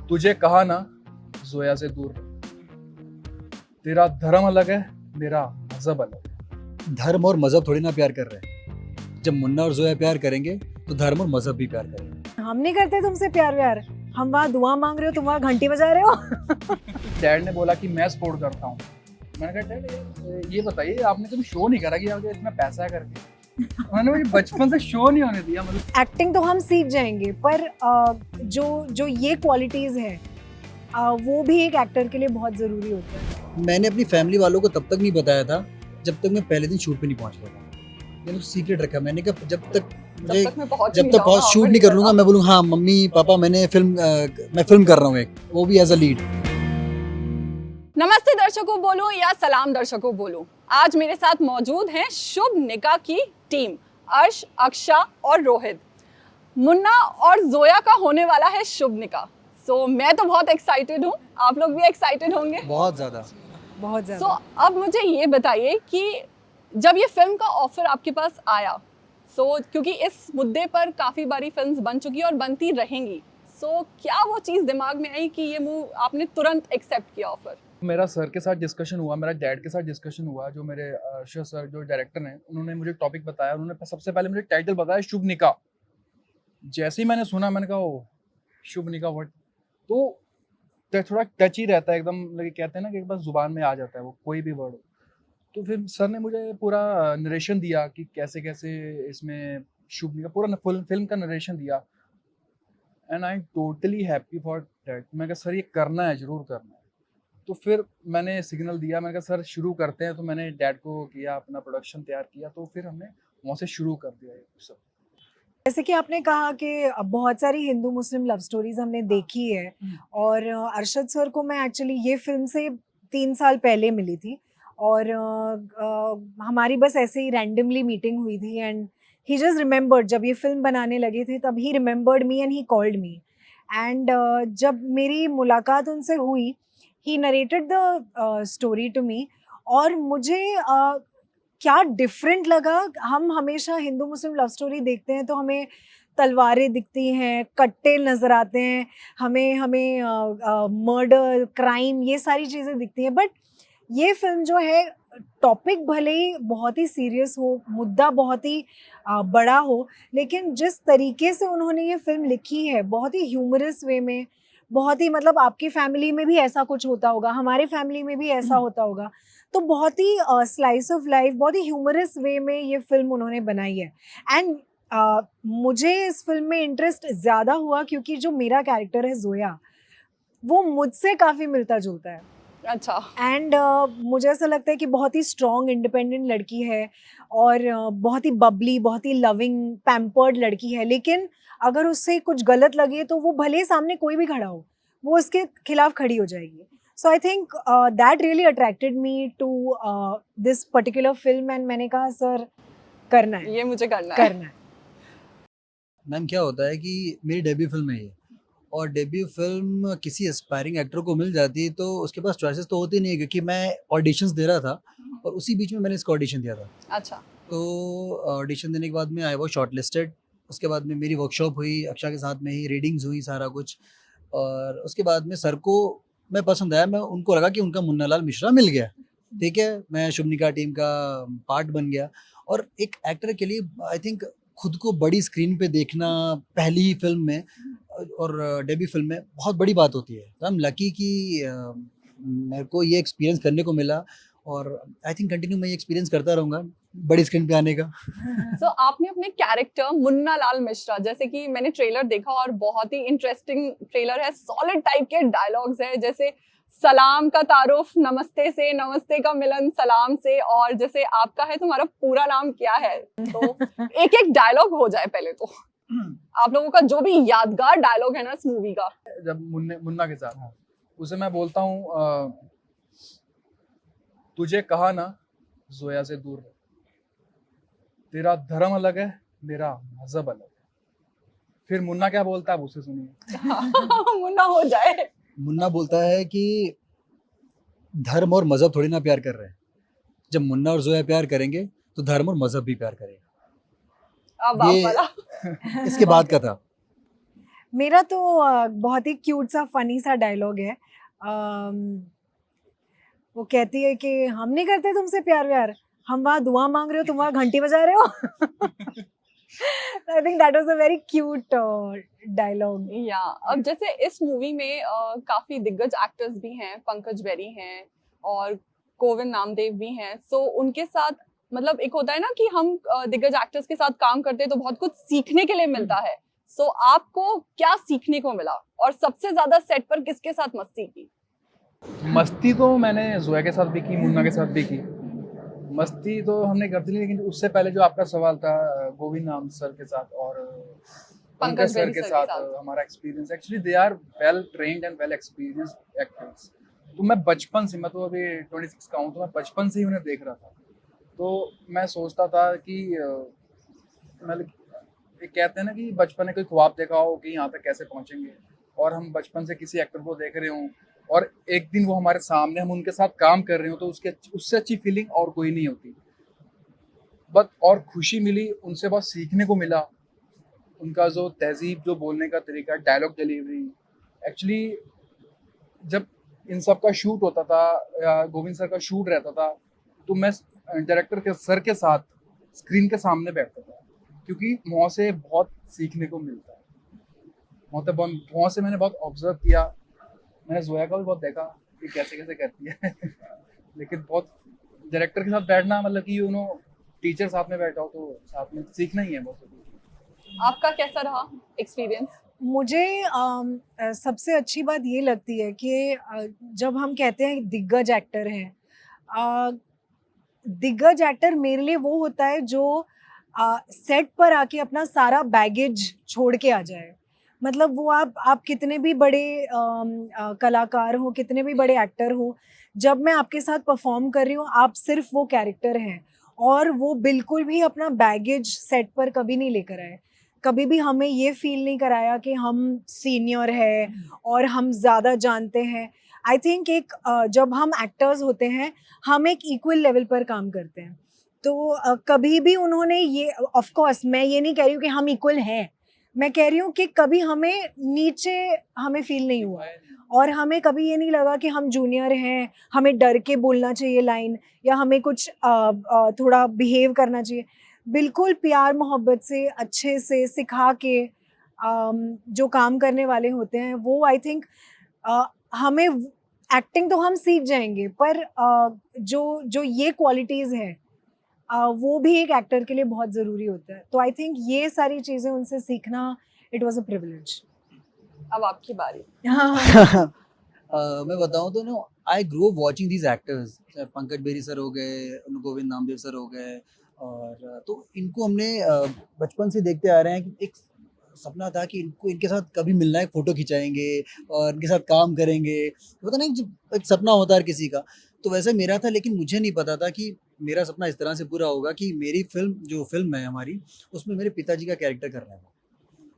तुझे कहा ना जोया से दूर रह। तेरा धर्म अलग है, मेरा मजहब अलग है। धर्म और मजहब थोड़ी ना प्यार कर रहे हैं। जब मुन्ना और जोया प्यार करेंगे तो धर्म और मजहब भी प्यार करेंगे। हम नहीं करते तुमसे प्यार व्यार। हम वहाँ दुआ मांग रहे हो, तुम वहाँ घंटी बजा रहे हो। डैड ने बोला कि मैं सपोर्ट करता हूँ। मैंने कहा डैड ये बताइए, आपने कभी शो नहीं करा कि मुझे इतना पैसा है करके। उन्होंने मुझे बचपन से शो नहीं होने दिया। मतलब एक्टिंग तो हम सीख जाएंगे, पर जो जो ये क्वालिटीज है वो भी एक एक्टर के लिए बहुत जरूरी होता है। मैंने अपनी फैमिली वालों को तब तक नहीं बताया था जब तक मैं पहले दिन शूट पे नहीं पहुंच गया था। मैंने सीक्रेट रखा। मैंने कहा जब तक पहुंच शूट नहीं कर लूंगा, मैं बोलूँगा हाँ मम्मी पापा मैं फिल्म कर रहा हूँ एक, वो भी एज अ लीड। नमस्ते दर्शकों बोलो या सलाम दर्शकों बोलो। आज मेरे साथ मौजूद हैं शुभ निका की टीम, अर्श, अक्षा और रोहित। मुन्ना और जोया का होने वाला है शुभ निका। सो मैं तो बहुत एक्साइटेड हूँ, आप लोग भी एक्साइटेड होंगे। बहुत ज़्यादा। सो अब मुझे ये बताइए कि जब ये फिल्म का ऑफर आपके पास आया, क्योंकि इस मुद्दे पर काफ़ी बारी फिल्म्स बन चुकी और बनती रहेंगी, क्या वो चीज़ दिमाग में आई कि ये मूव आपने तुरंत एक्सेप्ट किया ऑफर? मेरा सर के साथ डिस्कशन हुआ, मेरा डैड के साथ डिस्कशन हुआ। जो मेरे अर्शद सर जो डायरेक्टर हैं, उन्होंने मुझे टॉपिक बताया। उन्होंने सबसे पहले मुझे टाइटल बताया शुभ निका। जैसे ही मैंने सुना मैंने कहा ओ शुभ निका व्हाट। तो थोड़ा टच ही रहता है एकदम, लगे कहते हैं ना कि एक बार जुबान में आ जाता है वो कोई भी वर्ड हो। तो फिर सर ने मुझे पूरा नरेशन दिया कि कैसे कैसे इसमें शुभ निका पूरा फिल्म का नरेशन दिया। And I am totally happy for that. मैं कहा सर ये करना है, जरूर करना है। तो फिर मैंने सिग्नल दिया, मैंने कहा सर शुरू करते हैं। तो मैंने डैड को किया, अपना प्रोडक्शन तैयार किया, तो फिर हमने वहाँ से शुरू कर दिया ये सब। जैसे कि आपने कहा कि बहुत सारी हिंदू मुस्लिम लव स्टोरीज हमने देखी है, और अरशद सर को मैं एक्चुअली ये फिल्म से 3 साल पहले मिली थी, और हमारी बस ऐसे ही रैंडमली मीटिंग हुई थी, एंड ही जस्ट रिमेंबर्ड जब ये फिल्म बनाने लगे थे तब he remembered me and he called me. And जब मेरी मुलाकात उनसे हुई, he narrated the story to me, और मुझे क्या डिफरेंट लगा। हम हमेशा हिंदू मुस्लिम लव स्टोरी देखते हैं तो हमें तलवारें दिखती हैं, कट्टे नज़र आते हैं, हमें हमें मर्डर, क्राइम, ये सारी चीज़ें दिखती हैं। बट ये फिल्म जो है, टॉपिक भले ही बहुत ही सीरियस हो, मुद्दा बहुत ही बड़ा हो, लेकिन जिस तरीके से उन्होंने ये फिल्म लिखी है, बहुत ही ह्यूमरस वे में, बहुत ही मतलब आपकी फैमिली में भी ऐसा कुछ होता होगा, हमारे फैमिली में भी ऐसा होता होगा, तो बहुत ही स्लाइस ऑफ लाइफ, बहुत ही ह्यूमरस वे में ये फिल्म उन्होंने बनाई है। एंड मुझे इस फिल्म में इंटरेस्ट ज़्यादा हुआ क्योंकि जो मेरा कैरेक्टर है जोया, वो मुझसे काफ़ी मिलता जुलता है। अच्छा। एंड मुझे ऐसा लगता है कि बहुत ही स्ट्रॉन्ग इंडिपेंडेंट लड़की है, और बहुत ही बबली, बहुत ही लविंग, पैम्पर्ड लड़की है, लेकिन अगर उससे कुछ गलत लगे तो वो भले सामने कोई भी खड़ा हो, वो उसके खिलाफ खड़ी हो जाएगी। So I think that really attracted me to this particular film, and मैंने कहा सर करना है, ये मुझे करना है। मैम क्या होता है कि मेरी डेब्यू फिल्म है ये, और डेब्यू फिल्म किसी एस्पायरिंग एक्टर को मिल जाती है तो उसके पास चॉइसेस तो होती नहीं है, क्योंकि मैं ऑडिशंस दे रहा था और उसी बीच में मैंने इसका ऑडिशन दिया था। अच्छा। तो ऑडिशन देने के बाद में आई वाज शॉर्टलिस्टेड। उसके बाद में मेरी वर्कशॉप हुई अक्षा के साथ में ही, रीडिंग्स हुई, सारा कुछ। और उसके बाद में सर को मैं पसंद आया, मैं उनको लगा कि उनका मुन्ना लाल मिश्रा मिल गया, ठीक है, मैं शुभनिका टीम का पार्ट बन गया। और एक एक्टर के लिए आई थिंक खुद को बड़ी स्क्रीन पे देखना पहली ही फिल्म में और डेब्यू फिल्म में बहुत बड़ी बात होती है। तो आई एम लकी कि मेरे को ये एक्सपीरियंस करने को मिला, और आई थिंक कंटिन्यू मैं ये एक्सपीरियंस करता रहूँगा बड़ी स्क्रीन पे आने का। आपने अपने कैरेक्टर मुन्ना लाल मिश्रा, जैसे कि मैंने ट्रेलर देखा और बहुत ही इंटरेस्टिंग ट्रेलर है, सॉलिड टाइप के डायलॉग्स है, जैसे सलाम का तारुफ नमस्ते से, नमस्ते का मिलन सलाम से, और जैसे आपका है तुम्हारा पूरा नाम क्या है, तो एक एक डायलॉग हो जाए पहले तो आप लोगों का जो भी यादगार डायलॉग है ना इस मूवी का। जब मुन्ना के साथ उसे मैं बोलता हूँ तुझे कहा ना जोया से दूर रह। तेरा धर्म अलग है, मेरा मजहब अलग है। फिर मुन्ना क्या बोलता है, आप उसे सुनिए। मुन्ना हो जाए। मुन्ना बोलता है कि धर्म और मजहब थोड़ी ना प्यार कर रहे हैं। जब मुन्ना और जोया प्यार करेंगे तो धर्म और मजहब भी प्यार करेगा। अब आप ये वाला। इसके बाद का था। मेरा तो बहुत ही क्यूट सा फनी सा डायलॉग है। वो कहती है कि हम नहीं करते तुमसे प्यार व्यार, हम वहाँ दुआ मांग रहे हो, तुम वहाँ घंटी बजा रहे हो। I think that was a very cute dialogue. या अब जैसे इस मूवी में काफी दिग्गज एक्टर्स भी हैं, पंकज बेरी हैं और कोविंद नामदेव भी हैं। सो उनके साथ मतलब एक होता है ना कि हम दिग्गज एक्टर्स के साथ काम करते हैं तो बहुत कुछ सीखने के लिए मिलता है। सो आपको क्या सीखने को मिला और सबसे ज्यादा सेट पर किसके साथ मस्ती की? मस्ती तो मैंने जोया के साथ भी की, मुन्ना के साथ भी की। मस्ती तो हमने करती थी, लेकिन उससे पहले जो आपका सवाल था गोविंद नाम सर के साथ और पंकज सर के साथ हमारा experience, actually they are well trained and well experienced actors. तो मैं बचपन से, मैं तो अभी 26 का हूँ, तो मैं बचपन से ही उन्हें देख रहा था। तो मैं सोचता था कि मतलब एक कहते हैं ना कि बचपन में कोई ख्वाब देखा हो कि यहाँ तक कैसे पहुँचेंगे, और हम बचपन से किसी एक्टर को देख रहे हों और एक दिन वो हमारे सामने, हम उनके साथ काम कर रहे हो, तो उससे अच्छी फीलिंग और कोई नहीं होती। बट और खुशी मिली, उनसे बहुत सीखने को मिला। उनका जो तहज़ीब, जो बोलने का तरीका, डायलॉग डिलीवरी, एक्चुअली जब इन सब का शूट होता था या गोविंद सर का शूट रहता था, तो मैं डायरेक्टर के सर के साथ स्क्रीन के सामने बैठता था, क्योंकि वहाँ से बहुत सीखने को मिलता है। वहाँ से मैंने बहुत ऑब्जर्व किया। मैंने जोया का भी बहुत देखा कि कैसे कैसे करती है। लेकिन बहुत डायरेक्टर के साथ बैठना, मतलब कि टीचर साथ में बैठा हो तो साथ में सीखना ही है बहुत। आपका कैसा रहा एक्सपीरियंस? मुझे सबसे अच्छी बात ये लगती है कि जब हम कहते हैं दिग्गज एक्टर हैं, अ, दिग्गज एक्टर मेरे लिए वो होता है जो सेट पर आके अपना सारा बैगेज छोड़ के आ जाए। मतलब वो आप कितने भी बड़े कलाकार हो, कितने भी बड़े एक्टर हो, जब मैं आपके साथ परफॉर्म कर रही हूँ, आप सिर्फ वो कैरेक्टर हैं, और वो बिल्कुल भी अपना बैगेज सेट पर कभी नहीं लेकर आए। कभी भी हमें ये फील नहीं कराया कि हम सीनियर हैं और हम ज़्यादा जानते हैं। आई थिंक जब हम एक्टर्स होते हैं, हम एक इक्वल लेवल पर काम करते हैं। तो कभी भी उन्होंने ये, ऑफ कोर्स मैं ये नहीं कह रही हूँ कि हम इक्वल हैं, मैं कह रही हूँ कि कभी हमें नीचे हमें फ़ील नहीं हुआ, और हमें कभी ये नहीं लगा कि हम जूनियर हैं, हमें डर के बोलना चाहिए लाइन, या हमें कुछ थोड़ा बिहेव करना चाहिए। बिल्कुल प्यार मोहब्बत से, अच्छे से सिखा के जो काम करने वाले होते हैं, वो आई थिंक हमें एक्टिंग तो हम सीख जाएँगे, पर जो जो ये क्वालिटीज़ हैं, वो भी एक एक्टर के लिए बहुत ज़रूरी होता है। तो आई थिंक ये सारी चीज़ें उनसे सीखना, इट वाज़ अ प्रिविलेज। अब आपकी बारी। हाँ। मैं बताऊँ तो ना, I grow up watching these actors, चाहे पंकज बेरी सर हो गए, गोविंद नामदेव सर हो गए, और तो इनको हमने बचपन से देखते आ रहे हैं कि एक सपना था कि इनको इनके साथ कभी मिलना है, फ़ोटो खिंचाएँगे और इनके साथ काम करेंगे। होता है ना, जब एक सपना होता है हर किसी का, तो वैसे मेरा था, लेकिन मुझे नहीं पता था कि मेरा सपना इस तरह से पूरा होगा कि मेरी फ़िल्म है हमारी, उसमें मेरे पिताजी का कैरेक्टर करना है।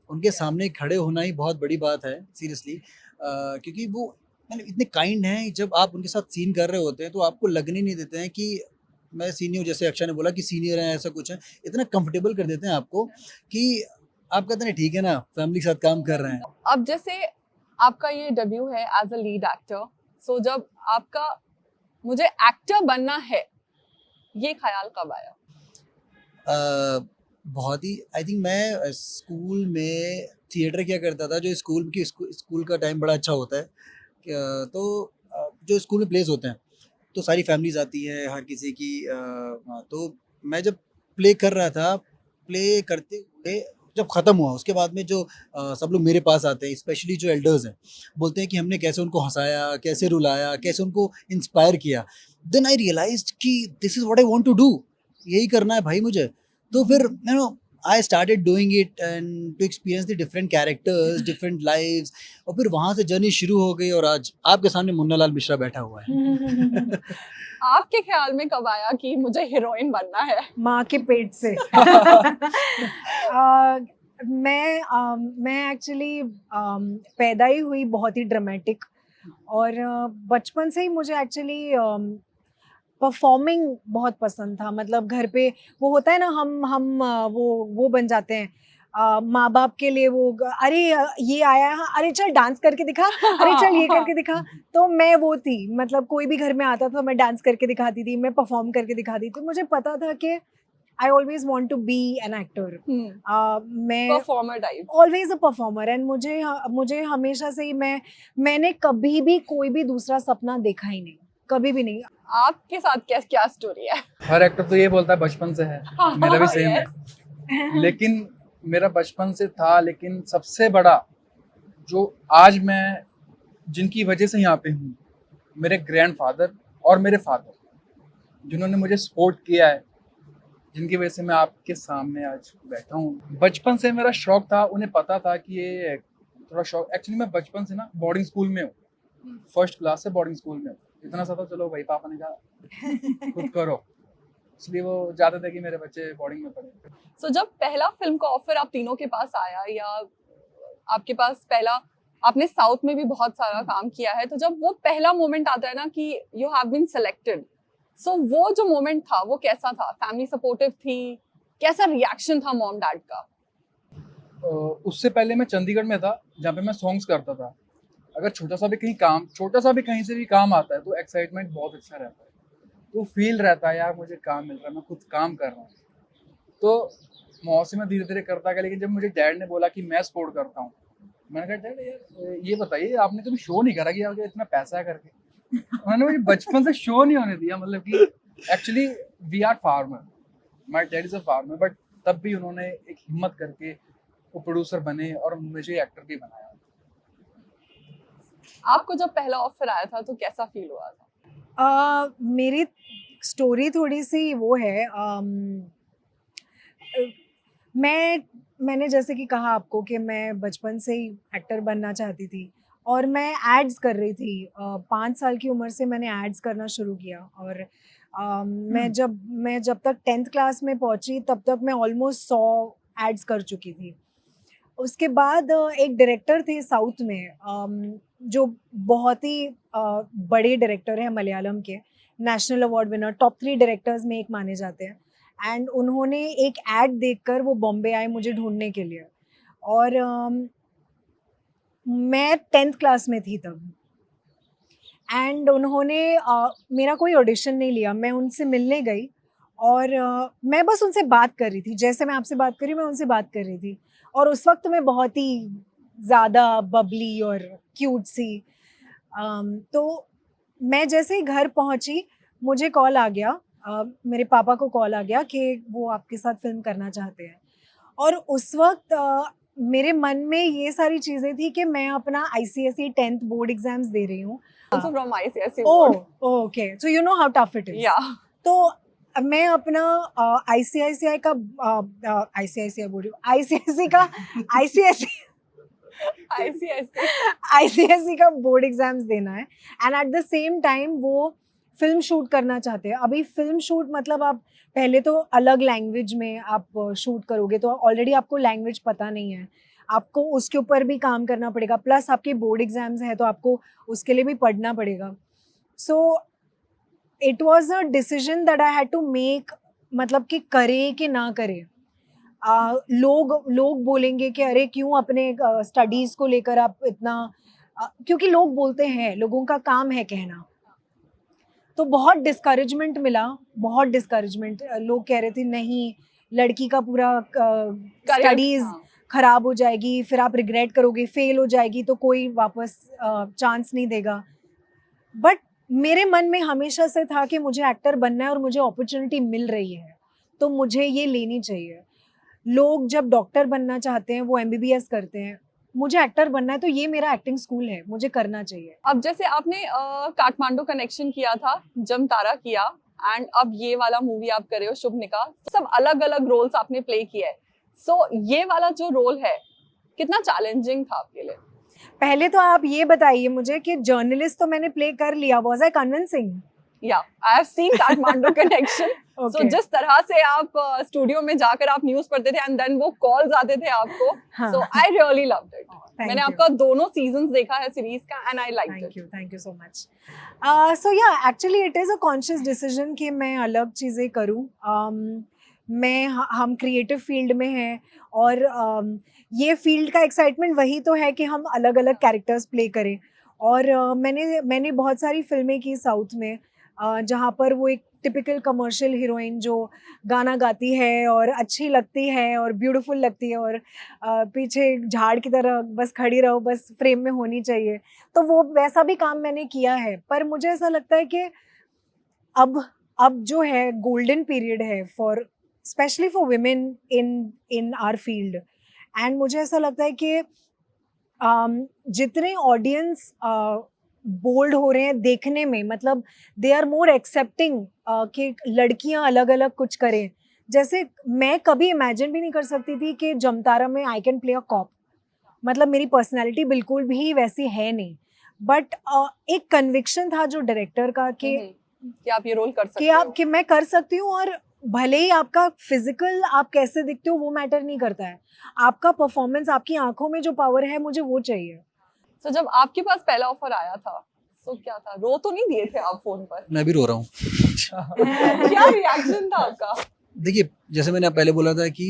उनके सामने खड़े होना ही बहुत बड़ी बात है सीरियसली, क्योंकि वो मतलब इतने काइंड हैं, जब आप उनके साथ सीन कर रहे होते हैं तो आपको लगने नहीं देते हैं कि मैं सीनियर, जैसे अक्षय ने बोला कि सीनियर हैं, ऐसा कुछ है, इतना कंफर्टेबल कर देते हैं आपको कि आप कहते हैं ठीक है ना, फैमिली के साथ काम कर रहे हैं। अब जैसे आपका ये डेब्यू है एज अ लीड एक्टर, सो जब आपका मुझे एक्टर बनना है, ये ख्याल कब आया? बहुत ही, आई थिंक मैं स्कूल में थिएटर किया करता था, जो स्कूल का टाइम बड़ा अच्छा होता है, तो जो स्कूल में प्लेस होते हैं तो सारी फैमिलीज आती है हर किसी की, हाँ, तो मैं जब प्ले कर रहा था, प्ले करते हुए जब ख़त्म हुआ, उसके बाद में जो सब लोग मेरे पास आते हैं, स्पेशली जो एल्डर्स हैं, बोलते हैं कि हमने कैसे उनको हंसाया, कैसे रुलाया, कैसे उनको इंस्पायर किया। देन आई रियलाइज्ड कि this is what I want to do, यही करना है भाई मुझे। तो फिर I started doing it and to experience the different characters, different lives, और फिर वहाँ से जर्नी शुरू हो गई, और आज आपके सामने मुन्नालाल मिश्रा बैठा हुआ है। आपके ख्याल में कब आया कि मुझे हीरोइन बनना है? माँ के पेट से। मैं एक्चुअली पैदा ही हुई बहुत ही ड्रामेटिक, और बचपन से ही मुझे एक्चुअली परफॉर्मिंग बहुत पसंद था। मतलब घर पे वो होता है ना, हम वो बन जाते हैं, माँ बाप के लिए वो अरे ये आया है, अरे चल डांस करके दिखा, अरे चल ये करके दिखा। तो मैं वो थी, मतलब कोई भी घर में आता था मैं डांस करके दिखाती थी, मैं परफॉर्म करके दिखाती थी। मुझे पता था कि I always want to be an actor. मैं performer type. Always a performer. And मुझे हमेशा से ही मैंने कभी भी कोई भी दूसरा सपना देखा ही नहीं, कभी भी नहीं। आपके साथ क्या क्या स्टोरी है? हर एक्टर तो ये बोलता है बचपन से है, मेरा भी सेम है। Yes. लेकिन मेरा बचपन से था, लेकिन सबसे बड़ा जो आज मैं जिनकी वजह से यहाँ पे हूँ, मेरे ग्रैंडफादर और मेरे फादर, जिन्होंने मुझे सपोर्ट किया है, जिनकी वजह से मैं आपके सामने आज बैठा हूँ। बचपन से मेरा शौक था, उन्हें पता था कि ये थोड़ा शौक, एक्चुअली मैं बचपन से ना बोर्डिंग स्कूल में हूँ, फर्स्ट क्लास से बोर्डिंग स्कूल में हूँ। इतना सा था, चलो भाई पापा ने कहा खुद करो, इसलिए वो चाहते थे कि मेरे बच्चे बोर्डिंग में पढ़े। So, जब पहला फिल्म का ऑफर आप तीनों के पास आया, या आपके पास पहला, आपने साउथ में भी बहुत सारा काम किया है, तो जब वो पहला मोमेंट आता है ना कि यू हैव बीन सिलेक्टेड, सो वो जो मोमेंट था वो कैसा था? फैमिली सपोर्टिव थी? कैसा रिएक्शन था मॉम डैड का? उससे पहले मैं चंडीगढ़ में था, जहाँ पे मैं सॉन्ग्स करता था। अगर छोटा सा भी कहीं से भी काम आता है तो एक्साइटमेंट बहुत अच्छा रहता है, तो फील रहता है यार मुझे काम मिल रहा है, मैं खुद काम कर रहा हूँ। तो मौसी में धीरे धीरे करता गया, लेकिन जब मुझे डैड ने बोला कि मैं सपोर्ट करता हूँ, मैंने कहा डैड यार ये बताइए, आपने कभी शो नहीं करा कि आपके इतना पैसा है करके। उन्होंने मुझे बचपन से शो नहीं होने दिया, मतलब कि actually we are farmer, my dad is a farmer, but तब भी उन्होंने एक हिम्मत करके वो प्रोड्यूसर बने और मुझे एक्टर भी बनाया। आपको जब पहला ऑफर आया था तो कैसा फील हुआ था? मेरी स्टोरी थोड़ी सी वो है। मैंने जैसे कि कहा आपको कि मैं बचपन से ही एक्टर बनना चाहती थी और मैं एड्स कर रही थी। 5 साल की उम्र से मैंने एड्स करना शुरू किया। और मैं जब तक 10th क्लास में पहुंची तब तक मैं ऑलमोस्ट 100 एड्स कर चुकी थी। उसके बाद एक डायरेक्टर थे साउथ में, जो बहुत ही बड़े डायरेक्टर हैं मलयालम के, national award winner, top 3 directors में एक माने जाते हैं। एंड उन्होंने एक एड देखकर वो बॉम्बे आए मुझे ढूंढने के लिए। और मैं 10th क्लास में थी तब। एंड उन्होंने मेरा कोई ऑडिशन नहीं लिया, मैं उनसे मिलने गई और मैं बस उनसे बात कर रही थी, जैसे मैं आपसे बात कर रही हूँ मैं उनसे बात कर रही थी। और उस वक्त मैं बहुत ही ज़्यादा बबली और क्यूट सी। तो मैं जैसे ही घर पहुँची मुझे कॉल आ गया, मेरे पापा को कॉल आ गया कि वो आपके साथ फिल्म करना चाहते हैं। और उस वक्त मेरे मन में ये सारी चीज़ें थी कि मैं अपना ICSE 10th बोर्ड एग्जाम्स दे रही हूँ। Also from ICSE board. Okay, so you know how tough it is. Yeah. तो मैं अपना ICICI का ICICI बोल रही हूँ, ICSE का ICSE ICSE. ICSE का बोर्ड एग्जाम्स देना है। And at the same time वो फिल्म शूट करना चाहते हैं। अभी फिल्म शूट मतलब आप पहले तो अलग लैंग्वेज में आप शूट करोगे तो ऑलरेडी आपको लैंग्वेज पता नहीं है, आपको उसके ऊपर भी काम करना पड़ेगा, प्लस आपके बोर्ड एग्जाम्स है तो आपको उसके लिए भी पढ़ना पड़ेगा। So it was a decision that I had to make, मतलब कि करे कि ना करे। लोग बोलेंगे कि अरे क्यों अपने स्टडीज़ को लेकर आप इतना क्योंकि लोग बोलते हैं, लोगों का काम है कहना। तो बहुत डिस्करेजमेंट मिला, बहुत डिस्करेजमेंट। लोग कह रहे थे नहीं, लड़की का पूरा स्टडीज़ खराब हो जाएगी, फिर आप रिग्रेट करोगे, फेल हो जाएगी तो कोई वापस चांस नहीं देगा। बट मेरे मन में हमेशा से था कि मुझे एक्टर बनना है और मुझे अपॉर्चुनिटी मिल रही है तो मुझे ये लेनी चाहिए। लोग जब डॉक्टर बनना चाहते हैं वो MBBS करते हैं, मुझे एक्टर बनना है तो ये मेरा एक्टिंग स्कूल है, मुझे करना चाहिए। अब जैसे आपने काठमांडू कनेक्शन किया था, जमतारा किया, एंड अब ये वाला मूवी आप कर रहे हो शुभ निकाह, सब अलग अलग रोल्स आपने प्ले किया है। सो ये वाला जो रोल है कितना चैलेंजिंग था आपके लिए? पहले तो आप ये बताइए मुझे कि जर्नलिस्ट तो मैंने प्ले कर लिया, वाज आई कन्विंसिंग? या I have seen Kathmandu connection. So जिस तरह से आप स्टूडियो में जाकर आप न्यूज़ पढ़ते थे एंड देन वो कॉल्स आते थे आपको, so I really loved it. मैंने आपका दोनों सीजन्स देखा है सीरीज का and I liked it. Thank you so much. So yeah actually it is a conscious decision कि मैं अलग चीज़ें करूँ। हम क्रिएटिव फील्ड में हैं और ये फील्ड का एक्साइटमेंट वही तो है कि हम अलग अलग कैरेक्टर्स प्ले करें। और मैंने बहुत सारी फिल्में की साउथ में, जहाँ पर वो एक टिपिकल कमर्शियल हीरोइन जो गाना गाती है और अच्छी लगती है और ब्यूटीफुल लगती है और पीछे झाड़ की तरह बस खड़ी रहो, बस फ्रेम में होनी चाहिए। तो वो वैसा भी काम मैंने किया है, पर मुझे ऐसा लगता है कि अब जो है गोल्डन पीरियड है for specially for women in in our field. And मुझे ऐसा लगता है कि जितने ऑडियंस बोल्ड हो रहे हैं देखने में, मतलब दे आर मोर एक्सेप्टिंग कि लड़कियां अलग अलग कुछ करें। जैसे मैं कभी इमेजिन भी नहीं कर सकती थी कि जमतारा में I can play a cop, मतलब मेरी पर्सनालिटी बिल्कुल भी वैसी है नहीं, बट एक कन्विक्शन था जो डायरेक्टर का कि आप ये रोल कर सकते कि मैं कर सकती हूँ। और भले ही आपका फिजिकल आप कैसे दिखते हो वो मैटर नहीं करता है, आपका परफॉर्मेंस, आपकी आंखों में जो पावर है, मुझे वो चाहिए। तो जब आपके पास पहला ऑफर आया था तो क्या था, रो तो नहीं दिए थे आप फोन पर? मैं भी रो रहा हूँ। क्या रिएक्शन था आपका? देखिए, जैसे मैंने पहले बोला था कि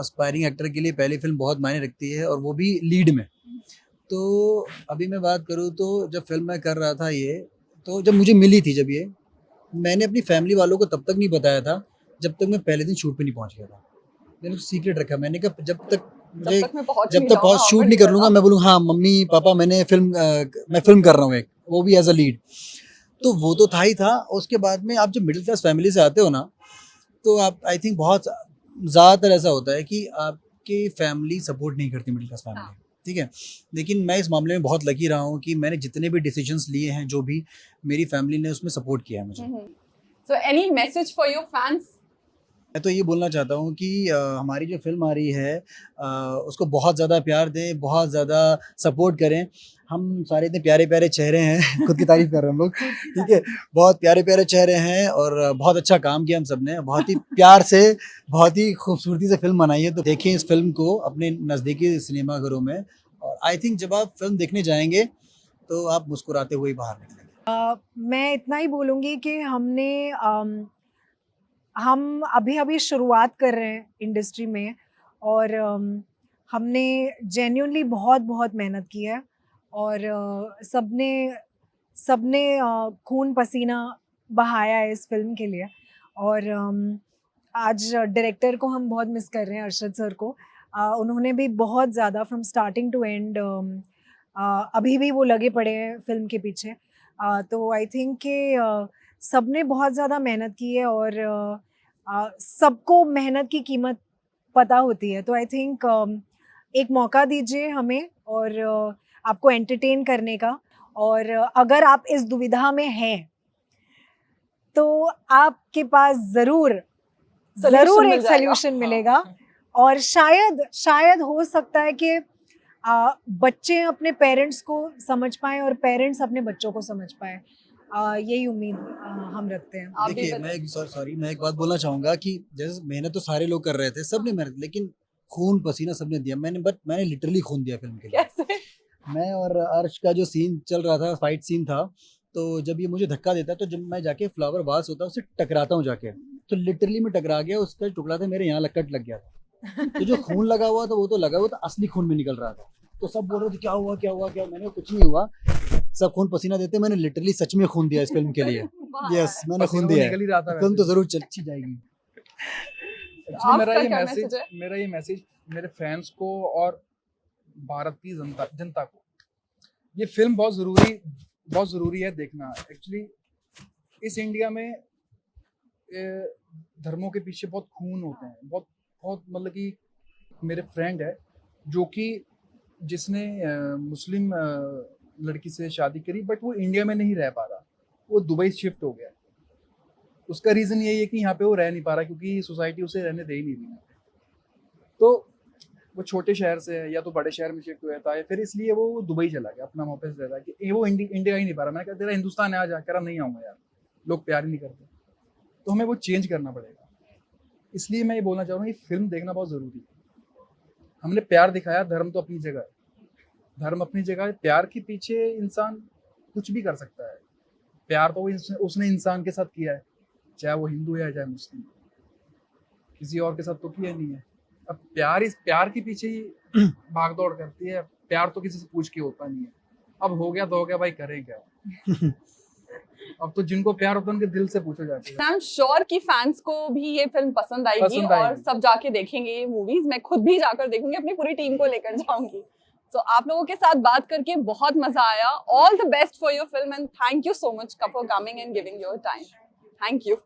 एस्पायरिंग एक्टर के लिए पहली फिल्म बहुत मायने रखती है और वो भी लीड में। तो अभी मैं बात करूँ तो जब फिल्म मैं कर रहा था ये, तो जब मुझे मिली थी, जब ये मैंने अपनी फैमिली वालों को तब तक नहीं बताया था जब तक मैं पहले दिन शूट पे नहीं पहुंच गया था। मैंने तो सीक्रेट रखा। मैंने कहा जब तक मुझे जब तक पहुंच शूट नहीं कर लूँगा, मैं बोलूँगा हाँ मम्मी पापा मैं फिल्म कर रहा हूँ एक, वो भी एज अ लीड। तो वो तो था ही था। उसके बाद में आप जब मिडिल क्लास फैमिली से आते हो ना, तो आप आई थिंक बहुत ज़्यादातर ऐसा होता है कि आपकी फैमिली सपोर्ट नहीं करती, मिडिल क्लास फैमिली, ठीक है। लेकिन मैं इस मामले में बहुत लकी रहा हूँ कि मैंने जितने भी डिसीजंस लिए हैं, जो भी मेरी फैमिली ने उसमें सपोर्ट किया है मुझे। So any message for your fans? मैं तो ये बोलना चाहता हूँ कि हमारी जो फिल्म आ रही है उसको बहुत ज़्यादा प्यार दें, बहुत ज़्यादा सपोर्ट करें। हम सारे इतने प्यारे प्यारे चेहरे हैं खुद की तारीफ कर रहे हैं हम लोग, ठीक है। बहुत प्यारे प्यारे चेहरे हैं और बहुत अच्छा काम किया हम सब ने, बहुत ही प्यार से, बहुत ही खूबसूरती से फिल्म बनाई है। तो देखें इस फिल्म को अपने नज़दीकी सिनेमाघरों में, और आई थिंक जब आप फिल्म देखने जाएंगे तो आप मुस्कुराते हुए ही बाहर निकलेंगे। मैं इतना ही बोलूँगी कि हम अभी शुरुआत कर रहे हैं इंडस्ट्री में, और हमने जेन्युइनली बहुत बहुत मेहनत की है, और सबने सबने खून पसीना बहाया है इस फिल्म के लिए। और आज डायरेक्टर को हम बहुत मिस कर रहे हैं, अरशद सर को। उन्होंने भी बहुत ज़्यादा फ्रॉम स्टार्टिंग टू एंड अभी भी वो लगे पड़े हैं फिल्म के पीछे। तो आई थिंक कि सबने बहुत ज़्यादा मेहनत की है, और सबको मेहनत की कीमत पता होती है। तो आई थिंक एक मौका दीजिए हमें और आपको एंटरटेन करने का। और अगर आप इस दुविधा में हैं तो आपके पास ज़रूर एक सॉल्यूशन मिलेगा। और शायद हो सकता है कि बच्चे अपने पेरेंट्स को समझ पाएं और पेरेंट्स अपने बच्चों को समझ पाएं। यही उम्मीद हम रखते हैं। देखिए, मैं एक बात बोलना चाहूँगा कि जैसे मेहनत तो सारे लोग कर रहे थे, सबने मेहनत, लेकिन खून पसीना सबने दिया। मैंने लिटरली खून दिया फिल्म के लिए। कैसे? मैं और अर्श का जो सीन चल रहा था, फाइट सीन था, तो जब ये मुझे धक्का देता है, तो जब मैं जाके फ्लावर वास होता है उससे टकराता हूँ जाके, तो लिटरली मैं टकरा गया, उसका टुकड़ा था मेरे यहाँ कट लग गया था। तो जो खून लगा हुआ था वो तो लगा हुआ था, असली खून में निकल रहा था। तो सब बोल रहे थे क्या हुआ क्या हुआ क्या हुआ? मैंने कुछ नहीं हुआ, सब खून पसीना देते, मैंने लिटरली सच में खून दिया इस फिल्म के लिए। यस, मैंने खून दिया है। निकल ही रहा था फिल्म तो जरूर अच्छी जाएगी। मेरा ये मैसेज मेरे फैंस को और भारत की जनता को, ये फिल्म बहुत ज़रूरी है देखना। एक्चुअली इस इंडिया में धर्मों के पीछे बहुत खून होते हैं, बहुत मतलब कि मेरे फ्रेंड है जो कि जिसने मुस्लिम लड़की से शादी करी, बट वो इंडिया में नहीं रह पा रहा, वो दुबई शिफ्ट हो गया। उसका रीज़न यही है कि यहाँ पे वो रह नहीं पा रहा क्योंकि सोसाइटी उसे रहने दे ही नहीं रही। तो वो छोटे शहर से है या तो बड़े शहर में शिफ्ट हुआ था, या फिर इसलिए वो दुबई चला गया, अपना वापस रह रहा है कि वो इंडिया ही नहीं पा रहा। मैंने कहा तेरा हिंदुस्तान है, आ जा। कह रहा नहीं आऊँगा यार, लोग प्यार ही नहीं करते। तो हमें वो चेंज करना पड़ेगा। इसलिए मैं ये बोलना चाह रहा हूँ, ये फिल्म देखना बहुत ज़रूरी है। हमने प्यार दिखाया, धर्म तो अपनी जगह है, धर्म अपनी जगह है। प्यार के पीछे इंसान कुछ भी कर सकता है। प्यार तो उसने इंसान के साथ किया है, चाहे वो हिंदू है चाहे मुस्लिम। किसी और के साथ तो किया नहीं है। अब प्यार के पीछे ही भाग दौड़ करती है, प्यार तो किसी से पूछ के होता नहीं है। अब हो गया तो हो गया भाई, करें क्या। अब तो जिनको प्यार होता है उनके दिल से पूछा जाता है। आई एम श्योर कि फैंस को भी ये फिल्म पसंद आएगी और सब जाके देखेंगे ये मूवीज। मैं खुद भी जाकर देखूंगी, अपनी पूरी टीम को लेकर जाऊंगी। तो आप लोगों के साथ बात करके बहुत मजा आया। All the best for your film and thank you so much for coming and giving your time. Thank you.